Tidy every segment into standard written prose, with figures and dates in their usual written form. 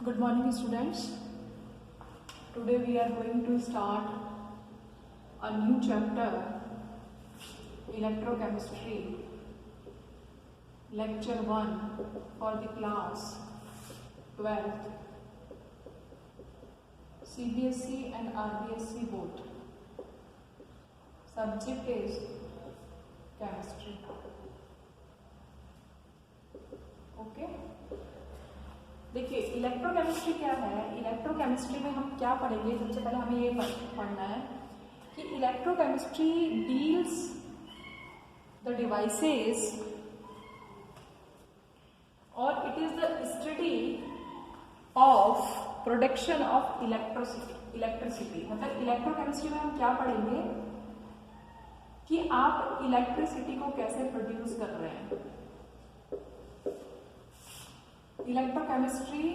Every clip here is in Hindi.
Good morning, students. Today we are going to start a new chapter, Electrochemistry, Lecture 1 for the class 12th, CBSE and RBSE both. Subject is chemistry. Okay. देखिए इलेक्ट्रोकेमिस्ट्री क्या है। इलेक्ट्रोकेमिस्ट्री में हम क्या पढ़ेंगे, सबसे पहले हमें ये पढ़ना है कि इलेक्ट्रोकेमिस्ट्री डील्स द डिवाइसेस और it is the study of production of electricity. मतलब इलेक्ट्रोकेमिस्ट्री में हम क्या पढ़ेंगे कि आप इलेक्ट्रिसिटी को कैसे प्रोड्यूस कर रहे हैं। Electrochemistry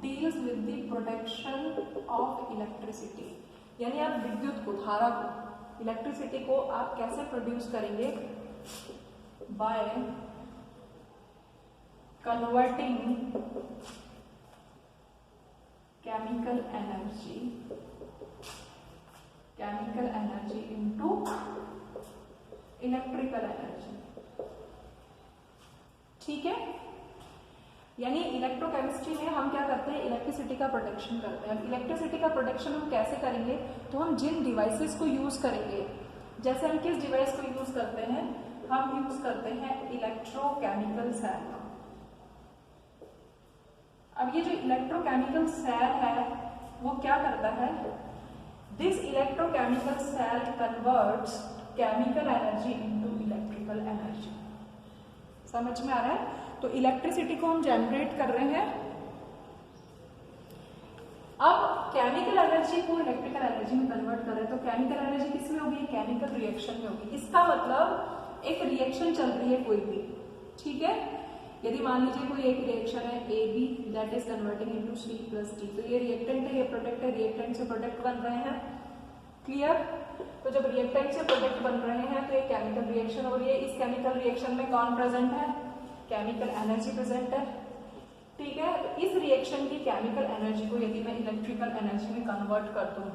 deals with the production of electricity, यानी आप विद्युत को, धारा को, इलेक्ट्रिसिटी को आप कैसे प्रोड्यूस करेंगे by converting chemical energy into electrical energy. ठीक है, यानी इलेक्ट्रोकेमिस्ट्री में हम क्या करते हैं, इलेक्ट्रिसिटी का प्रोडक्शन करते हैं। इलेक्ट्रिसिटी का प्रोडक्शन हम कैसे करेंगे, तो हम जिन डिवाइसेस को यूज करेंगे, जैसे हम किस डिवाइस को यूज करते हैं, हम यूज करते हैं इलेक्ट्रोकेमिकल सेल। अब ये जो इलेक्ट्रोकेमिकल सेल है वो क्या करता है, this electrochemical cell converts chemical energy into electrical energy. समझ में आ रहा है। तो इलेक्ट्रिसिटी को हम जनरेट कर रहे हैं। अब केमिकल एनर्जी को इलेक्ट्रिकल एनर्जी में कन्वर्ट कर रहे हैं, तो केमिकल एनर्जी किस में होगी, केमिकल रिएक्शन में होगी। इसका मतलब एक रिएक्शन चल रही है कोई भी, ठीक है। यदि मान लीजिए कोई एक रिएक्शन है A B, that is converting into C plus D, तो ये रिएक्टेंट है, ये प्रोडक्ट है, रिएक्टेंट से प्रोडक्ट बन रहे हैं। क्लियर। तो जब रिएक्टेंट से प्रोडक्ट बन रहे हैं तो ये केमिकल रिएक्शन हो रही है। इस केमिकल रिएक्शन में कौन प्रेजेंट है, केमिकल एनर्जी प्रेजेंट है। ठीक है, तो इस रिएक्शन की केमिकल एनर्जी को यदि मैं इलेक्ट्रिकल एनर्जी में कन्वर्ट कर दूं,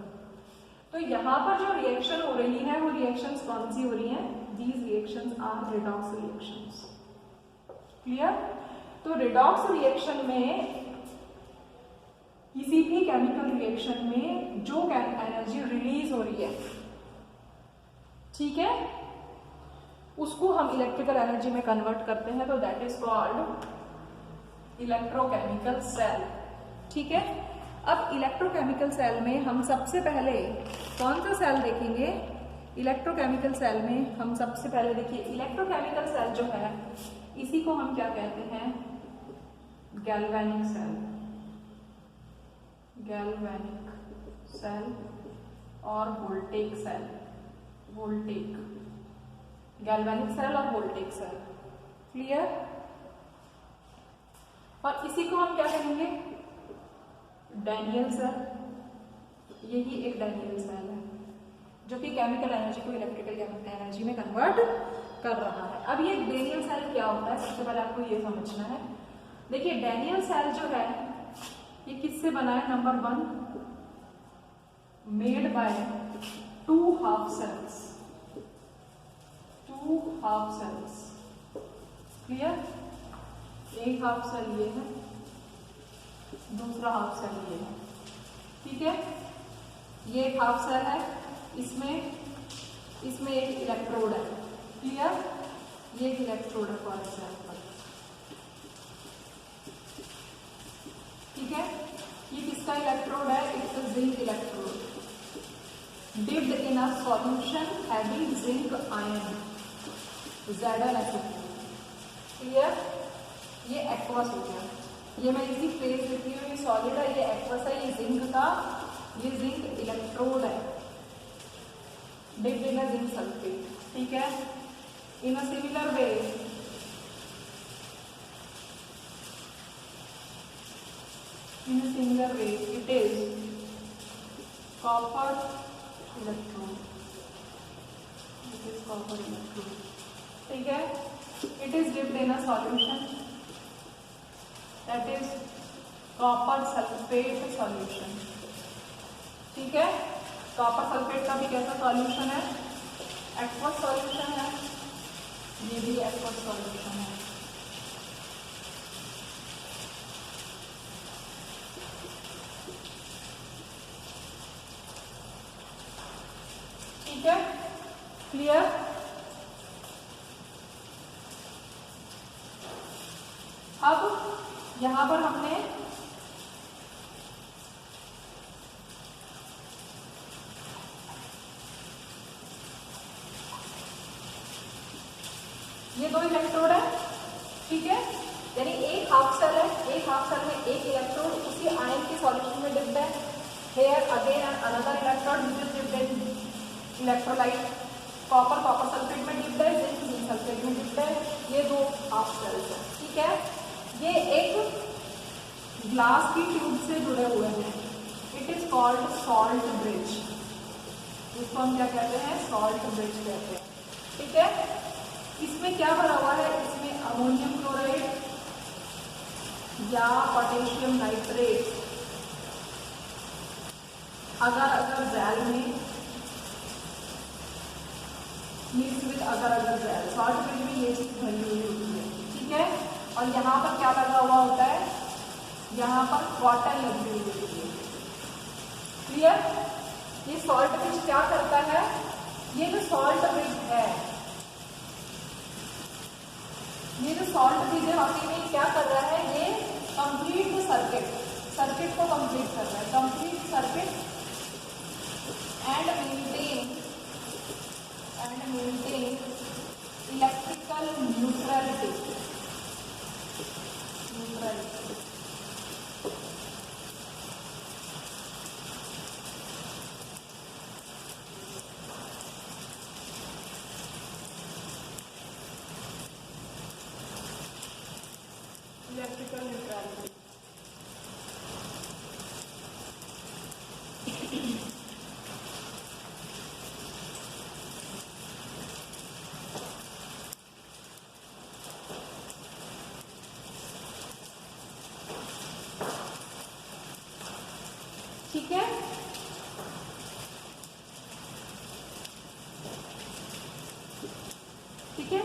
तो यहाँ पर जो रिएक्शन हो रही है वो रिएक्शंस कौन सी हो रही हैं, these reactions are redox reactions. Clear. तो रिडॉक्स रिएक्शन में किसी भी केमिकल रिएक्शन में जो एनर्जी रिलीज हो रही है, ठीक है, उसको हम इलेक्ट्रिकल एनर्जी में कन्वर्ट करते हैं, तो that is called electrochemical cell. ठीक है। अब इलेक्ट्रोकेमिकल सेल में हम सबसे पहले कौन सा सेल देखेंगे, इलेक्ट्रोकेमिकल सेल में हम सबसे पहले देखिए इलेक्ट्रोकेमिकल सेल जो है इसी को हम क्या कहते हैं, गैल्वेनिक सेल। गैल्वेनिक सेल और वोल्टेक सेल, वोल्टेक, गैल्वेनिक सेल और वोल्टेक सेल। क्लियर। और इसी को हम क्या कहेंगे, डैनियल सेल। यही एक डैनियल सेल है जो कि केमिकल एनर्जी को इलेक्ट्रिकल एनर्जी में कन्वर्ट कर रहा है। अब ये डैनियल सेल क्या होता है, सबसे पहले आपको ये समझना है। देखिए डैनियल सेल जो है ये किससे बना है, number 1 made by 2 half cells. 2 half cells. Clear. एक हाफ सेल ये है, दूसरा हाफ सेल ये है। ठीक है, ये एक हाफ सेल है, इसमें एक इलेक्ट्रोड है। क्लियर। ये एक इलेक्ट्रोड है फॉर एग्जाम्पल। ठीक है, ये किसका इलेक्ट्रोड है, it's a zinc electrode dipped in a solution having zinc ion ZnSO4। Clear. ये एक्वस हो गया, ये मैं इसी फेज देती हूँ, ये सॉलिड है, ये एक्वस है, ये जिंक इलेक्ट्रोड है dipped in a zinc sulphate. ठीक है। In a similar way it is copper electrode। It is copper electrode। ठीक है। It is dipped in a solution that is copper sulphate solution. ठीक है, कॉपर सल्फेट का भी कैसा सॉल्यूशन है, एक्वस सॉल्यूशन है, ये भी एक्वस सॉल्यूशन है। ठीक है, क्लियर। अब यहां पर हमने ये दो इलेक्ट्रोड है। ठीक है, यानी एक हाफ सेल है, एक हाफ सेल में एक इलेक्ट्रोड उसी आयन के सॉल्यूशन में डिप्ड है। Here again another electrode which is dipped in electrolyte. Copper copper sulphate में डिप्ड है, जिंक जिंक सल्फेट में डिप्ड है। ये दो हाफ सेल्स है। ठीक है, ये एक ग्लास की ट्यूब से जुड़े हुए हैं। It is called salt bridge. इसको हम क्या कहते हैं, सॉल्ट ब्रिज कहते हैं। ठीक है, इसमें क्या भरा हुआ है, इसमें अमोनियम क्लोराइड या पोटेशियम नाइट्रेट अगर अगर जैल में मिक्स विद अगर अगर जैल। सॉल्ट ब्रिज में ये चीज भरी हुई होती है। ठीक है, और यहाँ पर क्या लगा हुआ होता है, यहाँ पर कॉटन लगी हुई होती है। क्लियर। ये सॉल्ट ब्रिज क्या करता है, ये जो सॉल्ट ब्रिज है, ये जो सॉल्ट ब्रिज है वाकई में क्या कर रहा है, ये कंप्लीट सर्किट को कंप्लीट कर रहा है। Complete circuit and maintain electrical neutrality. Electrical neutrality. ठीक है, ठीक है,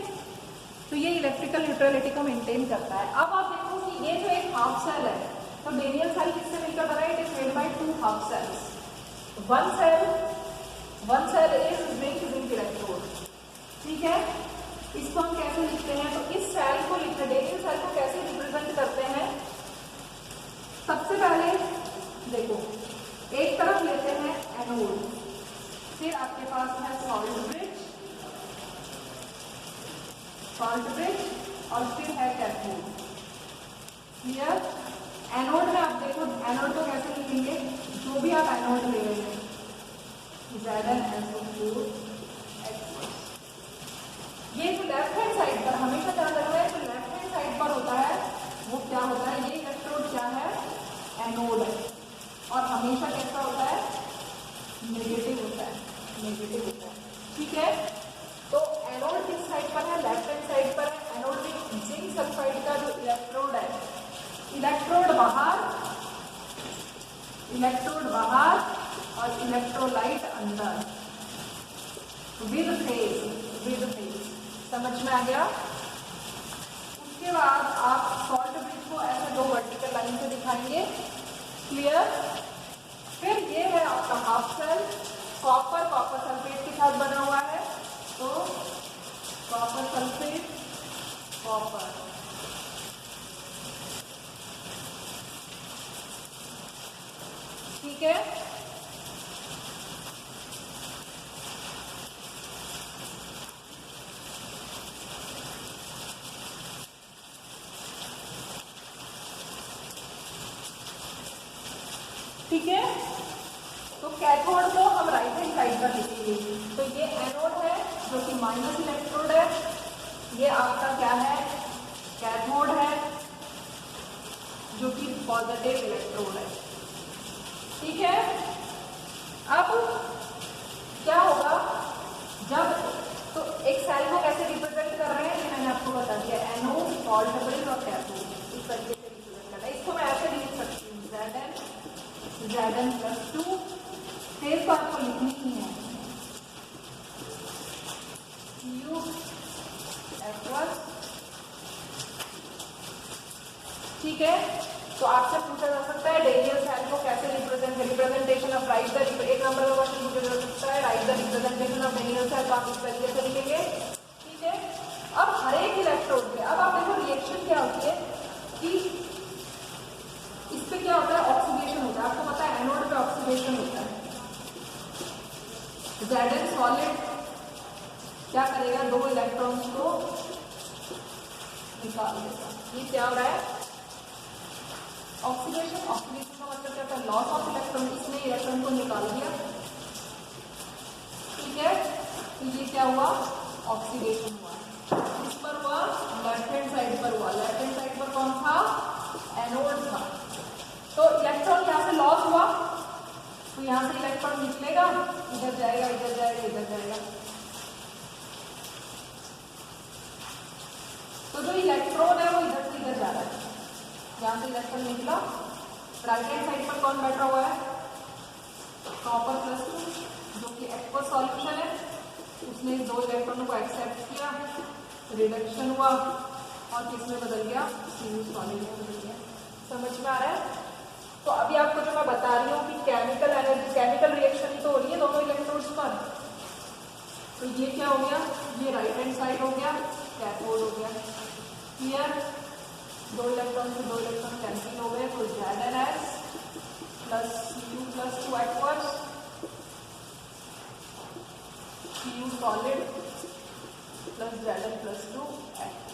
तो ये इलेक्ट्रिकल न्यूट्रलिटी को मेंटेन करता है। अब आप देखो कि ये जो एक हाफ सेल है, तो डेनियल सेल किससे मिलकर बना है, it is made by two half cells. One cell is zinc electrode. ठीक है, इसको हम कैसे लिखते हैं, तो इस सेल को लिखते हैं, डेनियल सेल को कैसे रिप्रेजेंट करते हैं। सबसे पहले देखो, एक तरफ लेते हैं एनोड, फिर आपके पास है सॉल्ट ब्रिज और फिर है कैथोड। क्लियर। एनोड में आप देखो, एनोड को कैसे लिखेंगे, जो भी आप एनोड ले रहे हैं, ZnSO4 ये जो लेफ्ट हैंड साइड पर हमेशा ध्यान रखना है, जो लेफ्ट हैंड साइड पर होता है वो क्या होता है, ये इलेक्ट्रोड क्या है, एनोड है, और हमेशा कैसा होता है, नेगेटिव होता है। ठीक है, तो एनोड किस साइड पर है, लेफ्ट हैंड साइड पर है। एनोड में जिंक सल्फाइड का जो इलेक्ट्रोड है, इलेक्ट्रोड बाहर और इलेक्ट्रोलाइट अंदर, विद फेज। समझ में आ गया। उसके बाद आप सॉल्ट ब्रिज को ऐसे दो वर्टिकल लाइन से दिखाएंगे। क्लियर। फिर ये है आपका हाफ सेल, कॉपर सल्फेट के साथ बना हुआ है, तो कॉपर सल्फेट कॉपर। ठीक है, ठीक है, तो कैथोड को हम राइट हैंड साइड पर लिखेंगे। तो ये एनोड है जो कि माइनस इलेक्ट्रोड है, ये आपका क्या है, कैथोड है जो कि पॉजिटिव इलेक्ट्रोड है। ठीक है, अब क्या होगा जब, तो एक सेल को कैसे रिप्रेजेंट कर रहे हैं ये मैंने आपको बता दिया, एनोड, सॉल्ट ब्रिज और कैथोड, इस तरीके से रिप्रेजेंट करना है। इसको मैं ऐसे लिख सकती हूँ, ठीक है, तो आपसे पूछा जा सकता है डेनियल सेल को कैसे रिप्रेजेंटेशन ऑफ राइट द, एक नंबर का क्वेश्चन पूछा जा सकता है write the representation of Daniell cell, तो आप इस तरीके से लिखेंगे। ठीक है, अब हर एक इलेक्ट्रोड पे अब आप देखो रिएक्शन क्या होती है कि इस पे क्या होता है, ऑक्सीडेशन होता है। आपको पता है एनोड पे ऑक्सीडेशन होता है। Zn सॉलिड क्या करेगा, दो इलेक्ट्रॉन्स को निकाल देगा। ये क्या हो रहा है, ऑक्सीडेशन। ऑक्सीडेशन का मतलब क्या होता है, लॉस ऑफ इलेक्ट्रॉन। इसने इलेक्ट्रॉन को निकाल दिया। ठीक है, तो ये क्या हुआ, ऑक्सीडेशन हुआ। इस पर हुआ, लेफ्ट हैंड साइड पर हुआ। लेफ्ट हैंड साइड पर कौन था, एनोड था। तो इलेक्ट्रॉन यहाँ से लॉस हुआ, तो यहाँ से इलेक्ट्रॉन निकलेगा, इधर जाएगा, इधर जाएगा, इधर जाएगा। तो जो इलेक्ट्रॉन है वो इधर से इधर जा रहा है। यहाँ से इलेक्ट्रॉन निकला, राइट हैंड साइड पर कौन बैठा हुआ है, कॉपर +2, जो कि एक्वस सॉल्यूशन है। उसने दो इलेक्ट्रॉनों को एक्सेप्ट किया, रिडक्शन हुआ और किसमें बदल गया, सॉलिड में बदल गया। समझ में आ रहा है। तो अभी आपको जो मैं बता रही हूँ कि केमिकल एनर्जी, केमिकल रिएक्शन ही तो हो रही है दोनों इलेक्ट्रोड्स पर। तो ये क्या हो गया, ये राइट हैंड साइड हो गया, कैथोड हो गया। क्लियर, दो इलेक्ट्रॉन से दो इलेक्ट्रॉन कैंसिल हो गए, तो Zns plus Cu plus 2 aqueous, Cu solid plus Zn plus 2 aqueous.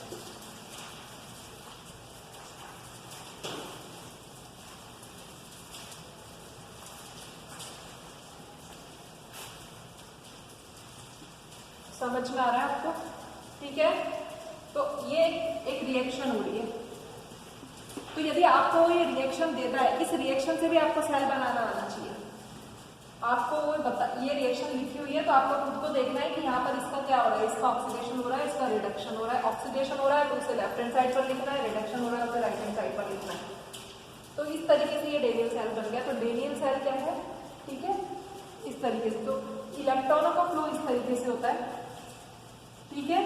समझ में आ रहा है आपको। ठीक है, तो ये एक रिएक्शन हो रही है। तो यदि आपको ये रिएक्शन देता है, इस रिएक्शन से भी आपको सेल बनाना आना चाहिए। आपको वो ये रिएक्शन लिखी हुई है, तो आपको खुद को देखना है कि यहाँ पर इसका क्या हो रहा है, इसका ऑक्सीडेशन हो रहा है, इसका रिडक्शन हो रहा है। ऑक्सीडेशन हो रहा है तो उसे लेफ्ट हैंड साइड पर लिखना है, रिडक्शन हो रहा है उसे राइट हैंड साइड पर लिखना है। तो इस तरीके से ये डेनियल सेल बन गया। तो डेनियल सेल क्या है, ठीक है, इस तरीके से। तो इलेक्ट्रॉनों का फ्लो इस तरीके से होता है। ठीक है,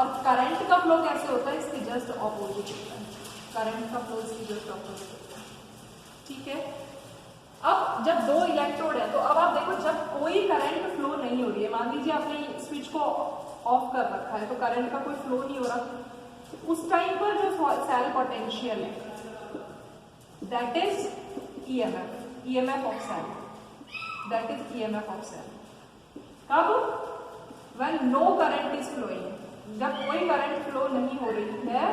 और करंट का फ्लो कैसे होता है, इसके जस्ट ऑपोजिट होता है। करंट का फ्लो इसकी जस्ट ऑपोजिट होता है। ठीक है, अब जब दो इलेक्ट्रोड है, तो अब आप देखो जब कोई करंट फ्लो नहीं हो रही है, मान लीजिए आपने स्विच को ऑफ कर रखा है, तो करंट का कोई फ्लो नहीं हो रहा, उस टाइम पर जो सेल पोटेंशियल है that is EMF of cell, that is EMF of cell. कब, when no current is flowing, जब कोई करंट फ्लो नहीं हो रही है,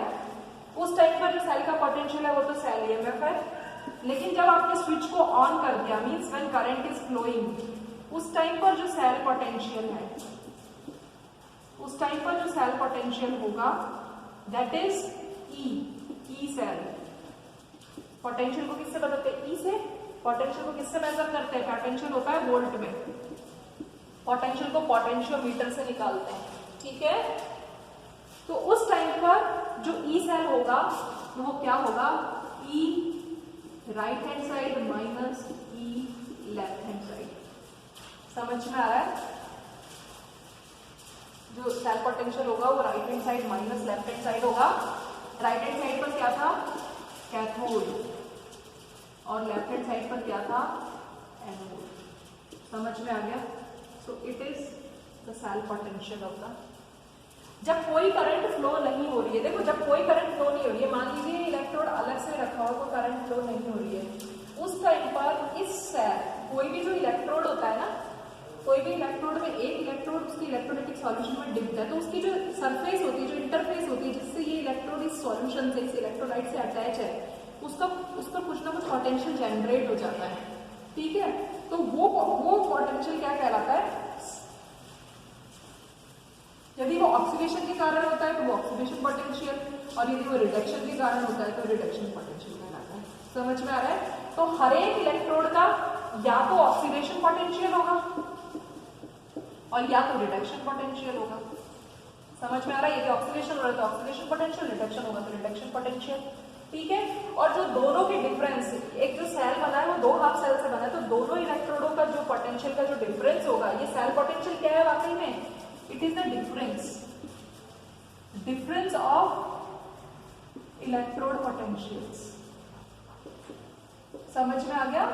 उस टाइम पर जो सेल का पोटेंशियल है वो तो सेल ईएमएफ है। लेकिन जब आपने स्विच को ऑन कर दिया, means when current is flowing, उस टाइम पर जो सेल पोटेंशियल है, उस टाइम पर जो सेल पोटेंशियल होगा that is E cell. Potential को किससे बदलते हैं, ई से। पोटेंशियल को किससे मेजर करते हैं, पोटेंशियल होता है वोल्ट में, पोटेंशियल को पोटेंशियोमीटर से निकालते हैं। ठीक है, तो उस टाइम पर जो ई सेल होगा वो क्या होगा, ई राइट हैंड साइड माइनस ई लेफ्ट हैंड साइड। समझ में आ रहा है, जो सेल पोटेंशियल होगा वो right hand side minus left hand side होगा। राइट हैंड साइड पर क्या था, कैथोड, और लेफ्ट हैंड साइड पर क्या था, एनोड। समझ में आ गया। So it is the cell potential of the, जब कोई करंट फ्लो नहीं हो रही है, देखो जब कोई करंट फ्लो नहीं हो रही है, मान लीजिए इलेक्ट्रोड अलग से रखा हो तो करंट फ्लो नहीं हो रही है, उस टाइम पर इस सेल, कोई भी जो इलेक्ट्रोड होता है ना, कोई भी इलेक्ट्रोड में एक इलेक्ट्रोड उसकी इलेक्ट्रोलाइटिक सॉल्यूशन में डिप्ट है, तो उसकी जो सरफेस होती है, जो इंटरफेस होती है जिससे ये इलेक्ट्रोड इस सॉल्यूशन से, इस इलेक्ट्रोलाइट से अटैच है, उसका कुछ ना कुछ पोटेंशियल जनरेट हो जाता है। ठीक है, तो वो पोटेंशियल क्या कहलाता है, यदि वो ऑक्सीडेशन के कारण होता है तो वो ऑक्सीडेशन पोटेंशियल, और यदि वो रिडक्शन के कारण होता है तो रिडक्शन पोटेंशियल कहलाता है। समझ में आ रहा है। तो हर एक इलेक्ट्रोड का या तो ऑक्सीडेशन पोटेंशियल होगा और या तो रिडक्शन पोटेंशियल होगा। समझ में आ रहा है, यदि ऑक्सीडेशन हो रहा है तो ऑक्सीडेशन पोटेंशियल, रिडक्शन होगा तो रिडक्शन पोटेंशियल। ठीक है, और जो दोनों के डिफरेंस, एक जो सेल बना है वो दो हाफ सेल से बना है, तो दोनों इलेक्ट्रोडों का जो पोटेंशियल का जो डिफरेंस होगा, ये सेल पोटेंशियल क्या है वाकई में, it is the difference of electrode potentials. समझ में आ गया?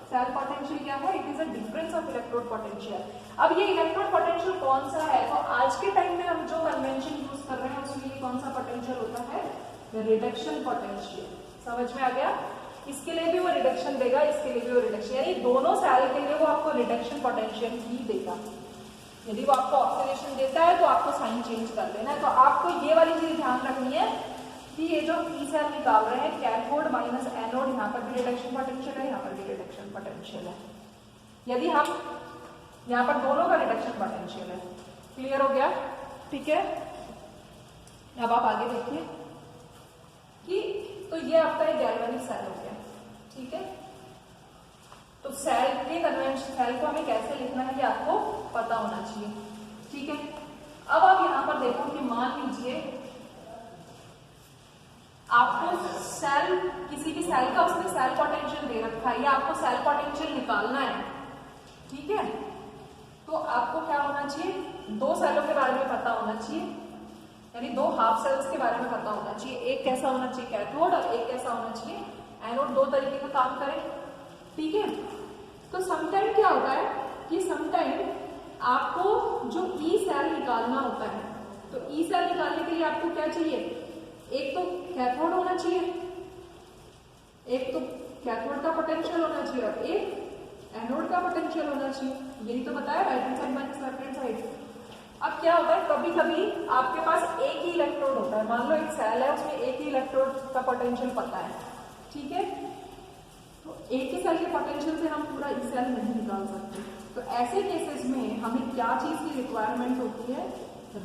सेल पोटेंशियल क्या है? It is a difference of electrode potential. अब ये इलेक्ट्रोड पोटेंशियल कौन सा है? तो आज के टाइम में हम जो कन्वेंशन यूज कर रहे हैं उसमें ये कौन सा पोटेंशियल होता है? Reduction potential. समझ में आ गया? इसके लिए भी वो रिडक्शन देगा, इसके लिए भी वो रिडक्शन, यानी दोनों सेल के लिए वो आपको रिडक्शन पोटेंशियल ही देगा। यदि वो आपको ऑक्सीडेशन देता है तो आपको साइन चेंज कर देना है। तो आपको ये वाली चीज ध्यान रखनी है कि ये जो ई सेल निकाल रहे हैं कैथोड माइनस एनोड, यहाँ पर भी रिडक्शन पोटेंशियल है, यहाँ पर भी रिडक्शन पोटेंशियल है। यदि हम यहाँ पर दोनों का रिडक्शन पोटेंशियल है। क्लियर हो गया? ठीक है, अब आप आगे देखिए कि तो ये आपका एक गैल्वेनिक सेल हो गया। ठीक है, तो सेल के कन्वेंशन, सेल को हमें कैसे लिखना है ये आपको पता होना चाहिए। ठीक है, अब आप यहां पर देखो कि मान लीजिए आपको सेल, किसी भी सेल का उसने सेल पोटेंशियल दे रखा है या आपको सेल पोटेंशियल निकालना है। ठीक है, तो आपको क्या होना चाहिए? दो सेलों के बारे में पता होना चाहिए, यानी दो हाफ सेल्स के बारे में पता होना चाहिए। एक कैसा होना चाहिए कैथोड और एक कैसा होना चाहिए एनोड। दो तरीके का काम करें। ठीक है, तो समटाइम क्या होता है कि समटाइम आपको जो ई सेल निकालना होता है, तो ई सेल निकालने के लिए आपको क्या चाहिए? एक तो कैथोड होना चाहिए, एक तो कैथोड का पोटेंशियल होना चाहिए और एक एनोड का पोटेंशियल होना चाहिए। यही तो बताया, right hand side minus left hand side. अब क्या होता है, कभी कभी आपके पास एक ही इलेक्ट्रोड होता है। मान लो एक सेल है, उसमें एक ही इलेक्ट्रोड का पोटेंशियल पता है। ठीक है, तो एक ही सेल के पोटेंशियल से हम पूरा ई सेल नहीं निकाल सकते। तो ऐसे केसेस में हमें क्या चीज की रिक्वायरमेंट होती है?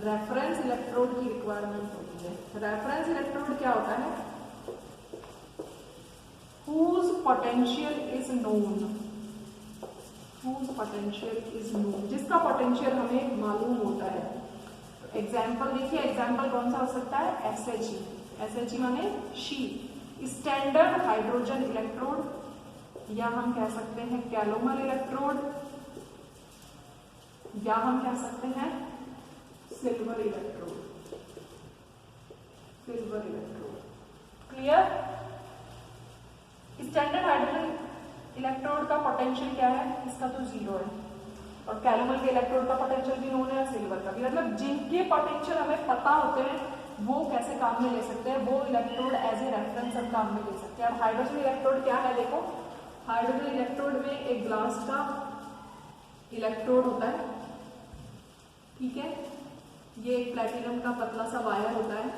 रेफरेंस इलेक्ट्रोड की रिक्वायरमेंट होती है। रेफरेंस इलेक्ट्रोड क्या होता है? whose potential is known, whose potential is known, जिसका पोटेंशियल हमें मालूम होता है। एग्जाम्पल देखिए, एग्जाम्पल कौन सा हो सकता है? SHE। SHE माने शी, स्टैंडर्ड हाइड्रोजन इलेक्ट्रोड, या हम कह सकते हैं कैलोमल इलेक्ट्रोड, या हम कह सकते हैं silver electrode, silver electrode. Clear? Standard hydrogen electrode का पोटेंशियल क्या है? इसका तो 0 है, और कैलोमल के इलेक्ट्रोड का पोटेंशियल भी नोन है, सिल्वर का भी। मतलब जिनके पोटेंशियल हमें पता होते हैं वो कैसे काम में ले सकते हैं, वो इलेक्ट्रोड एज ए रेफरेंस हम काम में ले सकते हैं। अब हाइड्रोजन इलेक्ट्रोड क्या है? देखो, हाइड्रोजन इलेक्ट्रोड में एक ग्लास का इलेक्ट्रोड होता है। ठीक है, ये एक प्लेटिनम का पतला सा वायर होता है,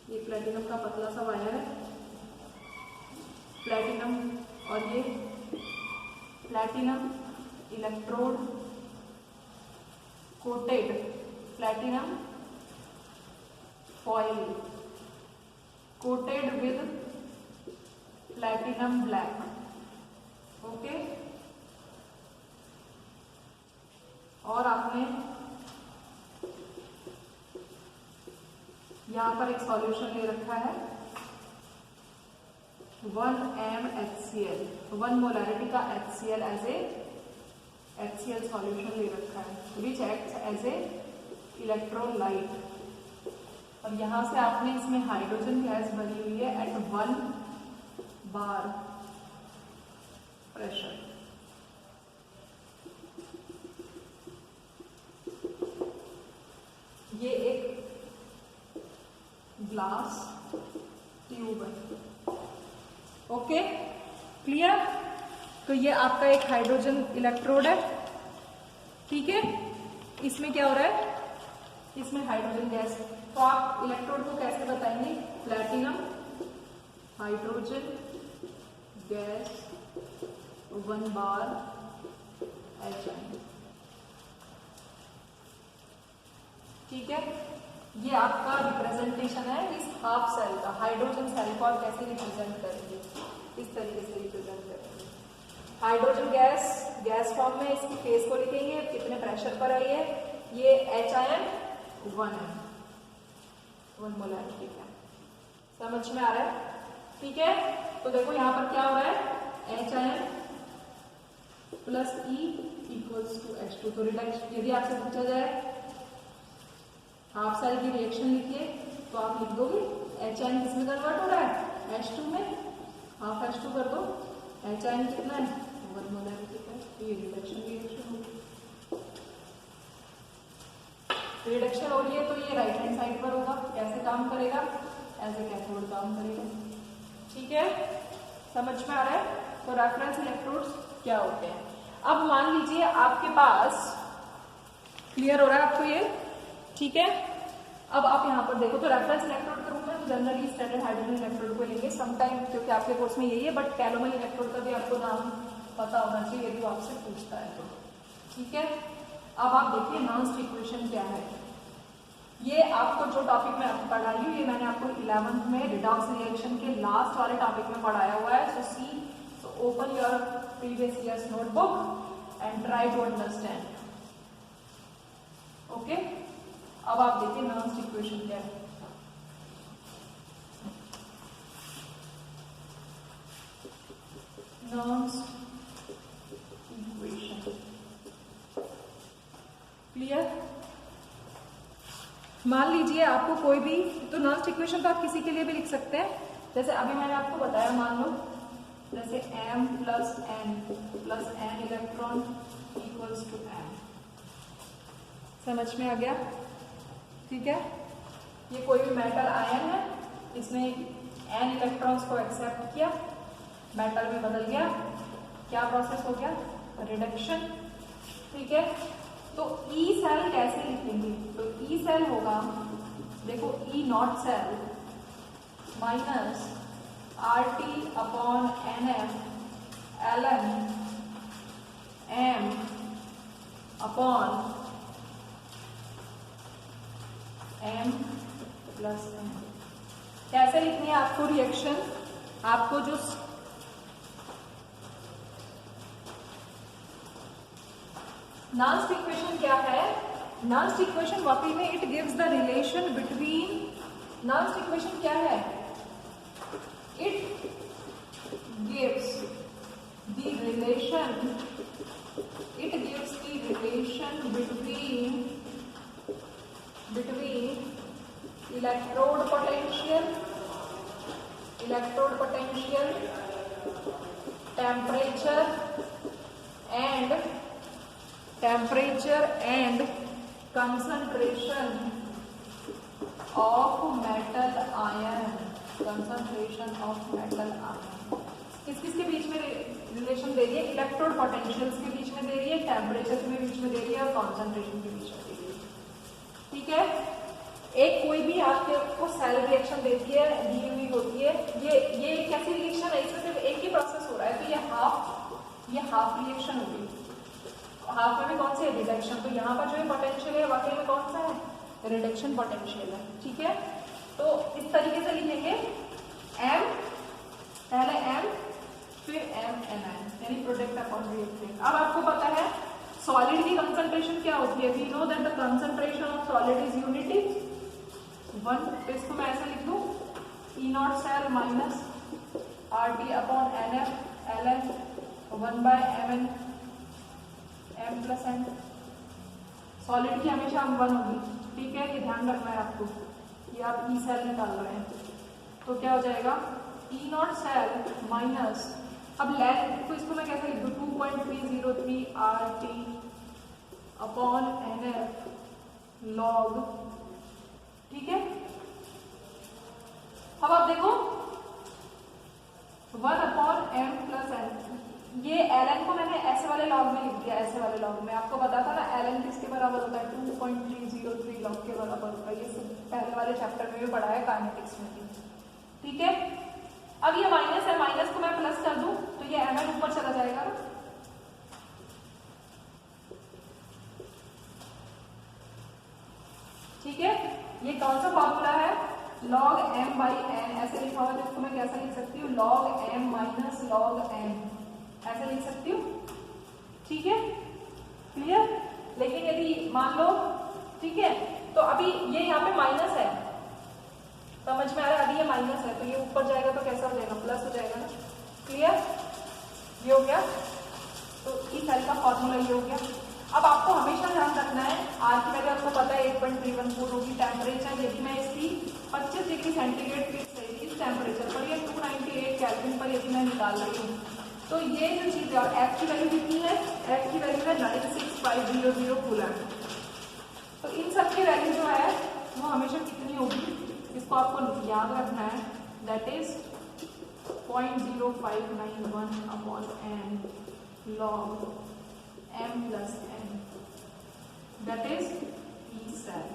ये प्लेटिनम का पतला सा वायर है, प्लेटिनम, और ये platinum electrode coated platinum foil coated with platinum black. Okay, और आपने यहां पर एक सॉल्यूशन ले रखा है 1m HCl, 1 मोलैरिटी का HCl as a HCl solution ले रखा है, which acts as a electrolyte. और यहां से आपने इसमें हाइड्रोजन गैस भरी हुई है एट 1 बार प्रेशर। ये एक ग्लास ट्यूब है। Okay, clear? तो ये आपका एक हाइड्रोजन इलेक्ट्रोड है। ठीक है, इसमें क्या हो रहा है? इसमें हाइड्रोजन गैस। तो आप इलेक्ट्रोड को कैसे बताएंगे? प्लैटिनम हाइड्रोजन गैस 1 बार HI। ठीक है, ये आपका रिप्रेजेंटेशन है इस हाफ सेल का। हाइड्रोजन सेल को आप कैसे रिप्रेजेंट करेंगे? इस तरीके से रिप्रेजेंट करेंगे। हाइड्रोजन गैस, गैस फॉर्म में इसकी फेस को लिखेंगे, कितने प्रेशर पर है ये HIN 1 है, 1 मोलैरिटी का। समझ में आ रहा है? ठीक है, तो देखो यहाँ पर क्या हो रहा है? HIN plus E equals to H2। तो रिडक्शन, यदि आपसे पूछा जाए हाफ सेल की रिएक्शन लिखिए तो आप लिख दोगे HN किस में कन्वर्ट हो रहा है, H2 में, हाफ H2 कर दो, HN कितना है 1 मोलैरिटी का, ये रिडक्शन रिएक्शन होगी। रिडक्शन हो रही है तो ये राइट हैंड साइड पर होगा, कैसे काम करेगा, एज ए कैथोड काम करेगा। ठीक है, समझ में आ रहा है। तो रेफरेंस इलेक्ट्रोड्स क्या होते हैं। अब मान लीजिए आपके पास, क्लियर हो रहा है आपको ये, ठीक है। अब आप यहाँ पर देखो तो रेफरेंस इलेक्ट्रोड के रूप में जनरली स्टैंडर्ड हाइड्रोजन इलेक्ट्रोड को लेंगे समटाइम, क्योंकि आपके कोर्स में यही है, बट कैलोमल इलेक्ट्रोड का भी आपको नाम पता होना चाहिए यदि वो आपसे पूछता है तो। ठीक है, अब आप देखिए नॉन्स्ट इक्वेशन क्या है। ये आपको जो टॉपिक में आपको पढ़ाई हुई, ये मैंने आपको 11th में रिडॉक्स रिएक्शन के लास्ट वाले टॉपिक में पढ़ाया हुआ है। So see, so open your previous years notebook and try to understand. Okay, अब आप देखिए नॉन्स्ट इक्वेशन क्या है। Nernst equation clear. मान लीजिए आपको कोई भी, तो नॉन्स्ट इक्वेशन तो आप किसी के लिए भी लिख सकते हैं, जैसे अभी मैंने आपको बताया, मान लो जैसे m plus n electron equals to m। समझ में आ गया, ठीक है। ये कोई भी मेटल आयन है, इसने n इलेक्ट्रॉन्स को एक्सेप्ट किया, मेटल में बदल गया, क्या प्रोसेस हो गया, रिडक्शन। ठीक है, तो ई सेल कैसे लिखेंगे, तो ई सेल होगा, देखो E naught cell minus RT upon NF ln M upon M plus M। कैसे लिखनी है आपको रिएक्शन, आपको जो नॉन्स्ट इक्वेशन क्या है, नॉन्स्ट इक्वेशन वाकई में it gives the relation between, Nernst equation क्या है, it gives the relation, it gives the relation between electrode potential, temperature and concentration of metal ion, concentration of metal ion किस के बीच में रिलेशन दे रही है, इलेक्ट्रोड पोटेंशियल्स के बीच में दे रही है, टेम्परेचर के बीच में दे रही है और कॉन्सेंट्रेशन के बीच में दे रही है। ठीक है, एक कोई भी आपको सेल रिएक्शन देती है, दी हुई होती है, ये एक कैसी रिएक्शन है, इसमें सिर्फ एक ही प्रोसेस हो रहा है, तो ये हाफ रिएक्शन होगी, हाफ में भी कौन सी है, रिडक्शन। तो यहाँ पर जो है पोटेंशियल है वाकई में कौन सा है, रिडक्शन पोटेंशियल है। ठीक है, तो इस तरीके से लिखेंगे M, पहले M फिर MNI, यानी प्रोडक्ट अपॉन रिएक्टेंट। अब आपको पता है सॉलिड की कंसंट्रेशन क्या होती है, we know that the concentration of solid is unity 1। तो इसको मैं ऐसे लिख दूं, E naught cell minus RT upon NF ln 1/mn M plus N। Solid की हमेशा हम 1 होगी, ठीक है, ये ध्यान रखना है आपको। ये आप ई सेल निकाल रहे हैं तो क्या हो जाएगा, E नॉट सेल माइनस, अब लेंथ तो इसको मैं कैसे लिख दूं, 2.303 RT अपॉन NF लॉग। ठीक है, अब आप देखो 1 अपॉन M प्लस N, ये ln को मैंने ऐसे वाले लॉग में लिख दिया, ऐसे वाले लॉग में। आपको पता था ना ln किसके बराबर होता है, 2.303 लॉग के बराबर होता है, ये पहले वाले चैप्टर में भी पढ़ा है, काइनेटिक्स में भी। ठीक है, अब ये माइनस है, माइनस को मैं प्लस कर दूं तो ये mn ऊपर चला जाएगा ना। ठीक है, ये कौन सा फॉर्मूला है, log m बाई n, ऐसे लिखा हुआ है, तो इसको मैं कैसे लिख सकती हूँ, log m minus log n, ऐसे लिख सकती हूँ। ठीक है, क्लियर। लेकिन यदि मान लो, ठीक है, तो अभी ये यहाँ पे माइनस है, समझ में आ रहा है, अभी ये माइनस है तो ये ऊपर जाएगा तो कैसा हो जाएगा, प्लस हो जाएगा ना। क्लियर, ये हो गया, तो इस सेल का फॉर्मूला ये हो गया। अब आपको हमेशा ध्यान रखना है, आज की वैल्यू आपको पता है 8.314 होगी टेम्परेचर, यदि मैं इसकी 25 डिग्री सेंटीग्रेड फिक्स रहेगी इस टेम्परेचर पर, ये 298 केल्विन पर यदि मैं निकाल रही हूँ तो ये जो चीज़ है, और एफ की वैल्यू कितनी है, एफ की वैल्यू है 96500 कूलम। तो इन सब की वैल्यू जो है वो हमेशा कितनी होगी, इसको आपको याद रखना है, that is 0.0591 upon n log m plus n, that is E cell.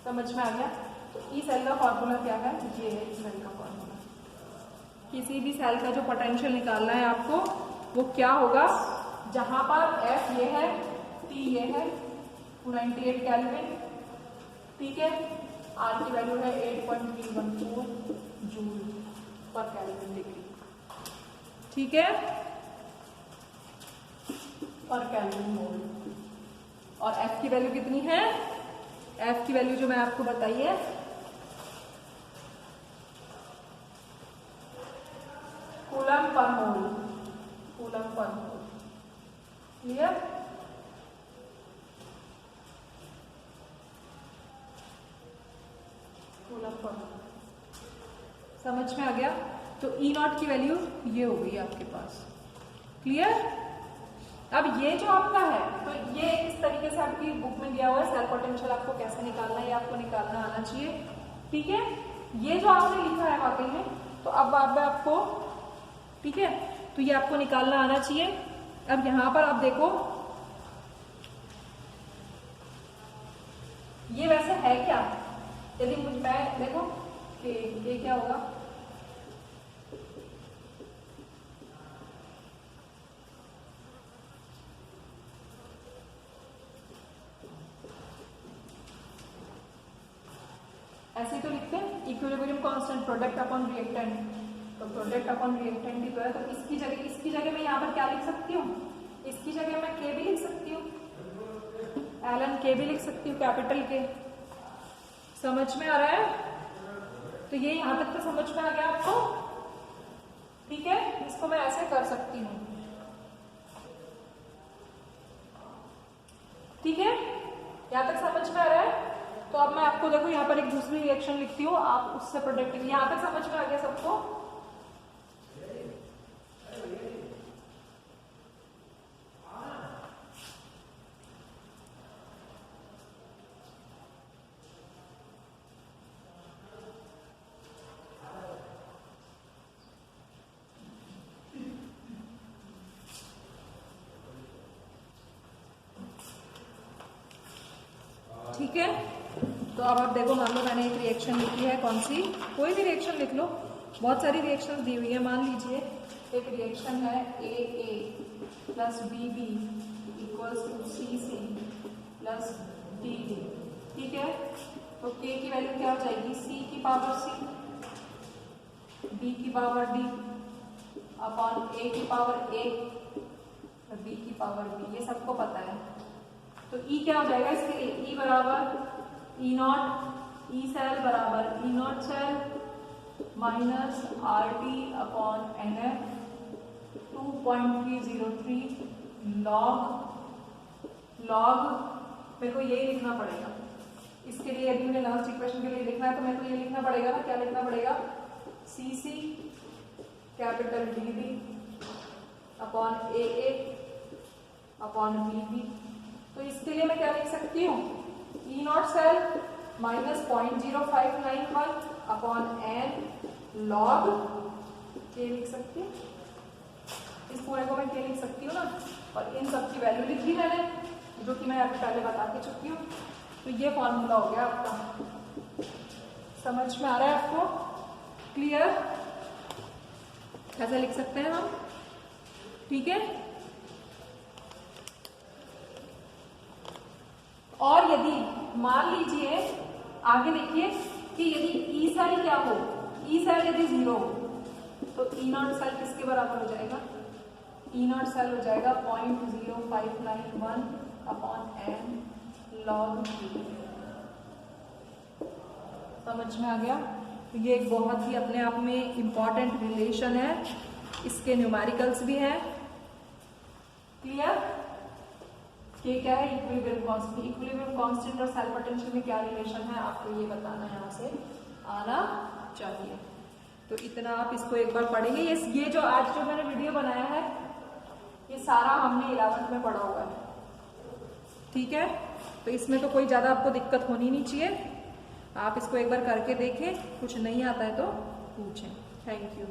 समझ में आ गया? तो ई सेल का फॉर्मूला क्या है, ये है ई सेल का फॉर्मूला। किसी भी सेल का जो पोटेंशियल निकालना है आपको वो क्या होगा, जहां पर एफ ये है, टी ये है 298 केल्विन, ठीक है, आर की वैल्यू है 8.314 जूल पर केल्विन डिग्री, ठीक है, पर केल्विन मोल। और एफ की वैल्यू कितनी है, एफ की वैल्यू जो मैं आपको बताइए, कूलम पर मोल, कूलम पर मोल, क्लियर? कूलम पर मोल, समझ में आ गया? तो ई नॉट की वैल्यू ये हो गई आपके पास, क्लियर? अब ये जो आपका है, तो ये इस तरीके से आपकी बुक में दिया हुआ है, सेल पोटेंशियल आपको कैसे निकालना है, ये आपको निकालना आना चाहिए, ठीक है? ये जो आपने लिखा है वाकई में, तो अब आपको, ठीक है, तो ये आपको निकालना आना चाहिए। अब यहां पर आप देखो, ये वैसे है क्या, यदि मैं देखो कि ये क्या होगा, ऐसे तो लिखते हैं equilibrium constant product upon reactant, तो प्रोडक्ट अपॉन रिएक्टेंट ही तो है, तो इसकी जगह मैं यहाँ पर क्या लिख सकती हूँ, इसकी जगह मैं के भी लिख सकती हूँ, एलन के भी लिख सकती हूँ, कैपिटल के। समझ में आ रहा है? तो ये यहाँ तक तो समझ में आ गया आपको, ठीक है? इसको मैं ऐसे कर सकती हूँ, ठीक है? यहाँ तक समझ में आ रहा है? तो अब मैं आपको देखो यहाँ पर एक दूसरी रिएक्शन लिखती हूँ, आप उससे प्रोडक्ट, यहाँ तक समझ में आ गया सबको? ठीक है? तो अब आप देखो, मान लो मैंने एक रिएक्शन लिखी है, कौन सी, कोई भी रिएक्शन लिख लो, बहुत सारी रिएक्शंस दी हुई है। मान लीजिए एक रिएक्शन है AA plus BB equals to CC plus DD, ठीक है? तो K की वैल्यू क्या हो जाएगी, C की पावर C, B की पावर D अपॉन A की पावर A, B की पावर B, ये सबको पता है। तो E क्या हो जाएगा इसके लिए, E बराबर E नॉट, E सेल बराबर E naught cell minus RT upon NF 2.303 log मेरे को यही लिखना पड़ेगा इसके लिए, यदि मुझे लास्ट इक्वेशन के लिए लिखना है तो मेरे को ये लिखना पड़ेगा ना, क्या लिखना पड़ेगा, CC capital DB upon AA upon BB। तो इसके लिए मैं क्या लिख सकती हूँ, E naught cell minus 0.0591 upon n log K लिख सकती हूँ, इस पूरे को मैं K लिख सकती हूँ ना, और इन सब की वैल्यू लिख दी मैंने, जो कि मैं आपको पहले बता के चुकी हूँ। तो ये फॉर्मूला हो गया आपका, समझ में आ रहा है आपको, क्लियर? ऐसा लिख सकते हैं हम, ठीक है? और यदि मान लीजिए आगे देखिए कि यदि ई सेल क्या हो, ई सेल यदि 0 हो तो ई नॉट सेल किसके बराबर हो जाएगा, ई नॉट सेल हो जाएगा 0.0591 अपॉन n लॉग K। समझ में आ गया? तो ये एक बहुत ही अपने आप में इम्पॉर्टेंट रिलेशन है, इसके न्यूमेरिकल्स भी हैं, क्लियर? ये क्या है, इक्विलिब्रियम कांस्टेंट। इक्विलिब्रियम कांस्टेंट और सेल पोटेंशियल में क्या रिलेशन है आपको ये बताना है यहाँ से। आना चाहिए। तो इतना आप इसको एक बार पढ़ेंगे। ये जो आज जो मैंने वीडियो बनाया है ये सारा हमने 11th में पढ़ा हुआ है, ठीक है। तो इसमें तो कोई ज्यादा आपको दिक्कत होनी नहीं चाहिए। आप इसको एक बार करके देखें, कुछ नहीं आता है तो पूछें। Thank you.